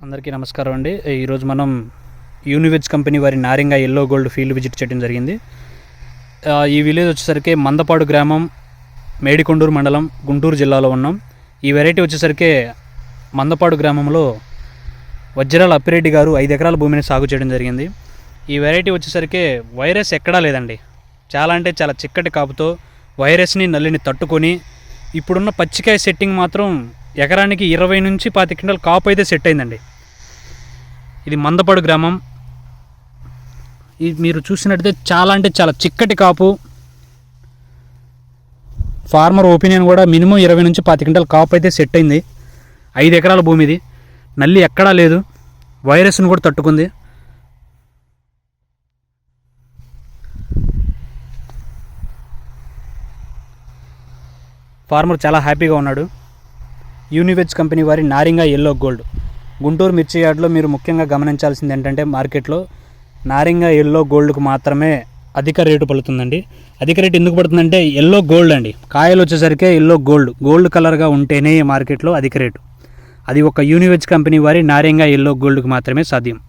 అందరికీ నమస్కారం అండి. ఈరోజు మనం యూనివెజ్ కంపెనీ వారి నారింగా ఎల్లో గోల్డ్ ఫీల్డ్ విజిట్ చేయడం జరిగింది. ఈ విలేజ్ వచ్చేసరికి మందపాడు గ్రామం, మేడికొండూరు మండలం, గుంటూరు జిల్లాలో ఉన్నాం. ఈ వెరైటీ వచ్చేసరికి మందపాడు గ్రామంలో వజ్రాల అప్పిరెడ్డి గారు 5 ఎకరాల భూమిని సాగు చేయడం జరిగింది. ఈ వెరైటీ వచ్చేసరికి వైరస్ ఎక్కడా లేదండి. చాలా అంటే చాలా చిక్కటి కాపుతో వైరస్ని నల్లిని తట్టుకొని ఇప్పుడున్న పచ్చికాయ సెట్టింగ్ మాత్రం ఎకరానికి 20 నుంచి 25 క్వింటాల కాపు అయితే సెట్ అయిందండి. ఇది మందపాడు గ్రామం. ఇది మీరు చూసినట్టయితే చాలా అంటే చాలా చిక్కటి కాపు. ఫార్మర్ ఒపీనియన్ కూడా మినిమం 20 నుంచి 25 క్వింటాల కాపు అయితే సెట్ అయింది. 5 ఎకరాల భూమి ఇది. నల్లి ఎక్కడా లేదు. వైరస్ను కూడా తట్టుకుంది. ఫార్మర్ చాలా హ్యాపీగా ఉన్నాడు. యూనివెజ్ కంపెనీ వారి నారింగా ఎల్లో గోల్డ్ గుంటూరు మిర్చి యార్డ్లో మీరు ముఖ్యంగా గమనించాల్సింది ఏంటంటే మార్కెట్లో నారింగా ఎల్లో గోల్డ్కు మాత్రమే అధిక రేటు పడుతుందండి. అధిక రేటు ఎందుకు పడుతుందంటే ఎల్లో గోల్డ్ అండి. కాయలు వచ్చేసరికి ఎల్లో గోల్డ్ కలర్గా ఉంటేనే మార్కెట్లో అధిక రేటు. అది ఒక యూనివెజ్ కంపెనీ వారి నారింగా ఎల్లో గోల్డ్కు మాత్రమే సాధ్యం.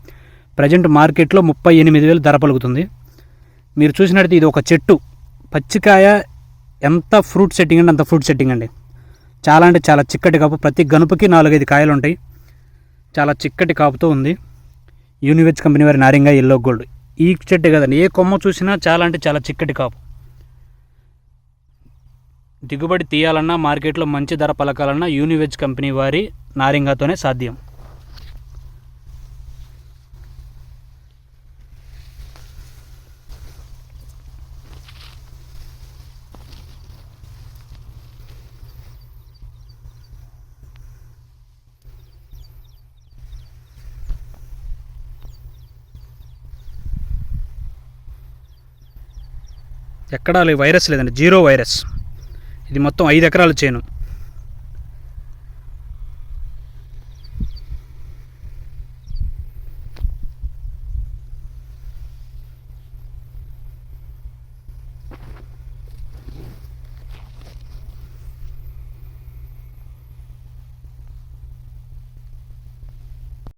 ప్రజెంట్ మార్కెట్లో 38,000 ధర పలుకుతుంది. మీరు చూసినట్టు ఇది ఒక చెట్టు పచ్చికాయ. ఎంత ఫ్రూట్ సెట్టింగ్ అండి, అంత ఫ్రూట్ సెట్టింగ్ అండి. చాలా అంటే చాలా చిక్కటి కాపు. ప్రతి గనుపుకి 4-5 కాయలు ఉంటాయి. చాలా చిక్కటి కాపుతో ఉంది యూనివెజ్ కంపెనీ వారి నారింగా ఎల్లో గోల్డ్. ఈ చెట్టు కదండి, ఏ కొమ్మ చూసినా చాలా అంటే చాలా చిక్కటి కాపు. దిగుబడి తీయాలన్నా, మార్కెట్లో మంచి ధర పలకాలన్నా యూనివెజ్ కంపెనీ వారి నారింగాతోనే సాధ్యం. ఎక్కడా వైరస్ లేదండి, జీరో వైరస్. ఇది మొత్తం 5 ఎకరాల చేను.